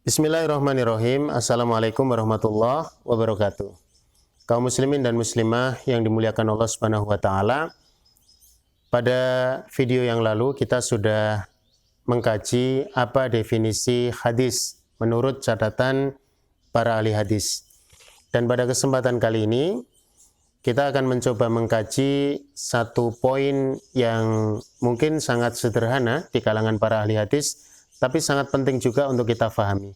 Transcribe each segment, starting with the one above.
Bismillahirrahmanirrahim. Assalamualaikum warahmatullahi wabarakatuh. Kaum muslimin dan muslimah yang dimuliakan Allah Subhanahu wa taala. Pada video yang lalu kita sudah mengkaji apa definisi hadis menurut catatan para ahli hadis. Dan pada kesempatan kali ini kita akan mencoba mengkaji satu poin yang mungkin sangat sederhana di kalangan para ahli hadis, tapi sangat penting juga untuk kita fahami.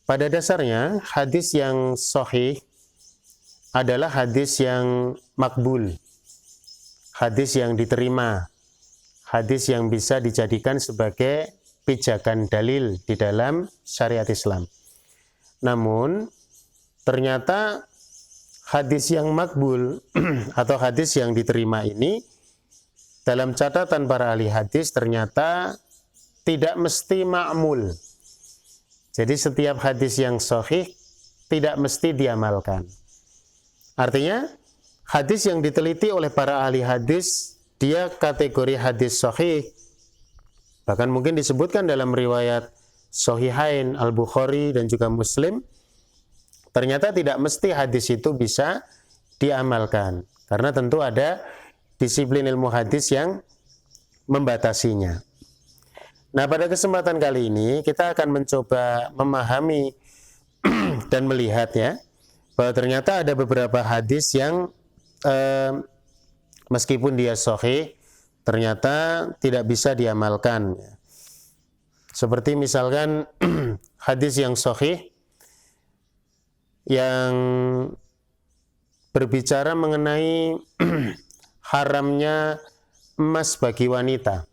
Pada dasarnya, hadis yang sahih adalah hadis yang makbul, hadis yang diterima, hadis yang bisa dijadikan sebagai pijakan dalil di dalam syariat Islam. Namun, ternyata hadis yang makbul atau hadis yang diterima ini dalam catatan para ahli hadis ternyata tidak mesti ma'mul. Jadi setiap hadis yang sahih tidak mesti diamalkan. Artinya hadis yang diteliti oleh para ahli hadis dia kategori hadis sahih. Bahkan mungkin disebutkan dalam riwayat Sahihain Al-Bukhari dan juga Muslim. Ternyata tidak mesti hadis itu bisa diamalkan. Karena tentu ada disiplin ilmu hadis yang membatasinya. Nah, pada kesempatan kali ini kita akan mencoba memahami dan melihat ya, bahwa ternyata ada beberapa hadis yang meskipun dia sahih, ternyata tidak bisa diamalkan. Seperti misalkan hadis yang sahih yang berbicara mengenai haramnya emas bagi wanita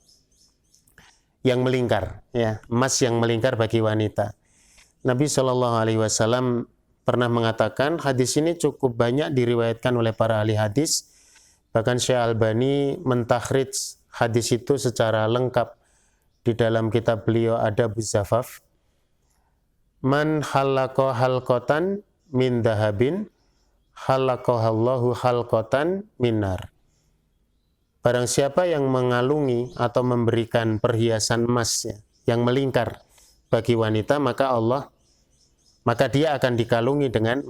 yang melingkar, ya, emas yang melingkar bagi wanita. Nabi SAW pernah mengatakan hadis ini cukup banyak diriwayatkan oleh para ahli hadis. Bahkan Syekh Albani mentakhrij hadis itu secara lengkap di dalam kitab beliau Adabuz Zafaf. Man halaqqa halqatan min dahabin halaqahallahu halqatan minar. Barang siapa yang mengalungi atau memberikan perhiasan emas ya, yang melingkar bagi wanita, maka dia akan dikalungi dengan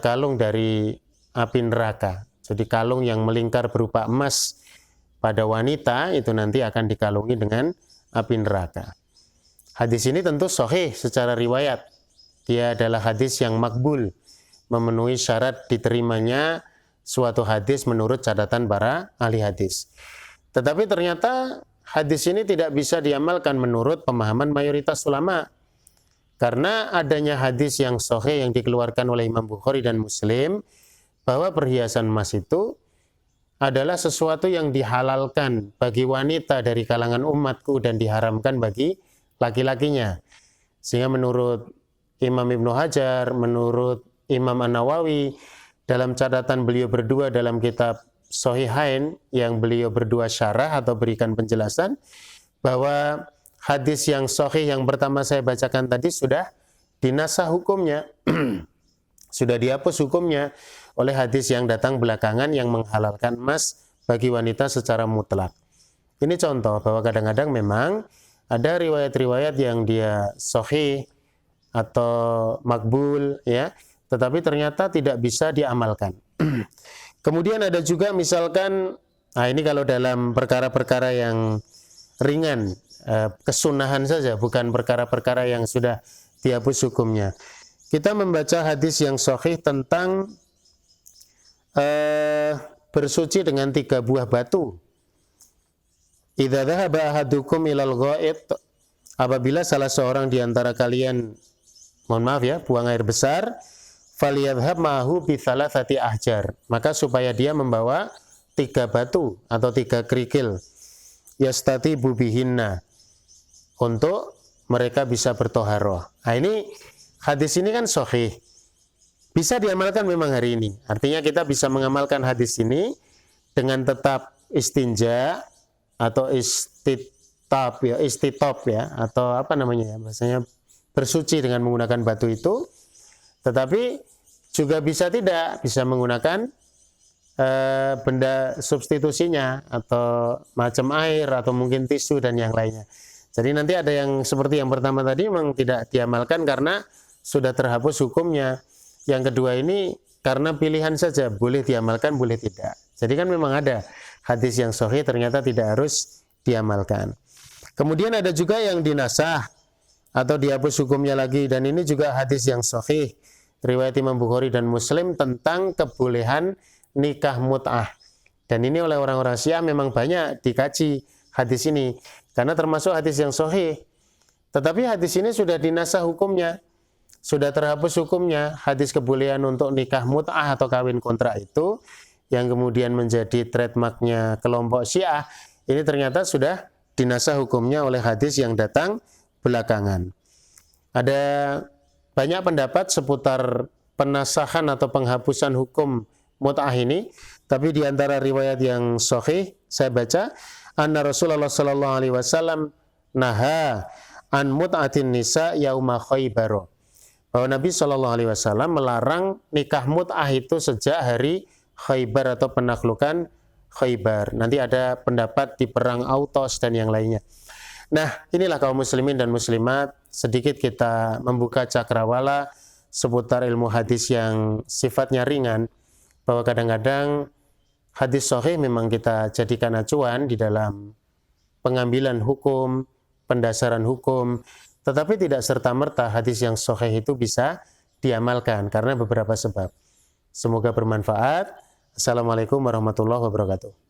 kalung dari api neraka. Jadi kalung yang melingkar berupa emas pada wanita itu nanti akan dikalungi dengan api neraka. Hadis ini tentu sahih secara riwayat. Dia adalah hadis yang makbul, memenuhi syarat diterimanya suatu hadis menurut catatan para ahli hadis. Tetapi ternyata hadis ini tidak bisa diamalkan menurut pemahaman mayoritas ulama. Karena adanya hadis yang sahih yang dikeluarkan oleh Imam Bukhari dan Muslim, bahwa perhiasan emas itu adalah sesuatu yang dihalalkan bagi wanita dari kalangan umatku dan diharamkan bagi laki-lakinya. Sehingga menurut Imam Ibnu Hajar, menurut Imam An-Nawawi, dalam catatan beliau berdua dalam kitab Sahihain yang beliau berdua syarah atau berikan penjelasan, bahwa hadis yang sahih yang pertama saya bacakan tadi sudah dinasah hukumnya, sudah dihapus hukumnya oleh hadis yang datang belakangan yang menghalalkan emas bagi wanita secara mutlak. Ini contoh bahwa kadang-kadang memang ada riwayat-riwayat yang dia sahih atau makbul ya, tetapi ternyata tidak bisa diamalkan. Kemudian ada juga misalkan, nah ini kalau dalam perkara-perkara yang ringan, kesunahan saja, bukan perkara-perkara yang sudah dihapus hukumnya. Kita membaca hadis yang sahih tentang bersuci dengan 3 buah batu. Idza dhahaba ahadukum ilal ghaid, apabila salah seorang di antara kalian, mohon maaf ya, buang air besar, falyadhhab ma'ahu bi thalathati ahjar, maka supaya dia membawa 3 batu atau 3 kerikil, yastatibu bihinna, untuk mereka bisa bertoharoh. Nah ini hadis ini kan sahih, bisa diamalkan memang hari ini. Artinya kita bisa mengamalkan hadis ini dengan tetap istinja atau istitop ya, atau apa namanya ya, bahasanya bersuci dengan menggunakan batu itu. Tetapi juga bisa menggunakan benda substitusinya atau macam air atau mungkin tisu dan yang lainnya. Jadi nanti ada yang seperti yang pertama tadi memang tidak diamalkan karena sudah terhapus hukumnya. Yang kedua ini karena pilihan saja, boleh diamalkan, boleh tidak. Jadi kan memang ada hadis yang sahih ternyata tidak harus diamalkan. Kemudian ada juga yang dinasah atau dihapus hukumnya lagi, dan ini juga hadis yang sahih riwayat Imam Bukhari dan Muslim tentang kebolehan nikah mut'ah. Dan ini oleh orang-orang Syiah memang banyak dikaji hadis ini karena termasuk hadis yang sahih. Tetapi hadis ini sudah dinasah hukumnya, sudah terhapus hukumnya. Hadis kebolehan untuk nikah mut'ah atau kawin kontrak itu yang kemudian menjadi trademarknya kelompok Syiah, ini ternyata sudah dinasah hukumnya oleh hadis yang datang belakangan. Ada banyak pendapat seputar penasahan atau penghapusan hukum mut'ah ini, tapi di antara riwayat yang sahih saya baca, anna Rasulullah sallallahu alaihi wasallam naha an mut'atin nisa yauma Khaibar. Bahwa Nabi sallallahu alaihi wasallam melarang nikah mut'ah itu sejak hari Khaibar atau penaklukan Khaibar. Nanti ada pendapat di perang Autos dan yang lainnya. Nah, inilah kaum muslimin dan muslimat, sedikit kita membuka cakrawala seputar ilmu hadis yang sifatnya ringan, bahwa kadang-kadang hadis sahih memang kita jadikan acuan di dalam pengambilan hukum, pendasaran hukum, tetapi tidak serta-merta hadis yang sahih itu bisa diamalkan karena beberapa sebab. Semoga bermanfaat. Assalamualaikum warahmatullahi wabarakatuh.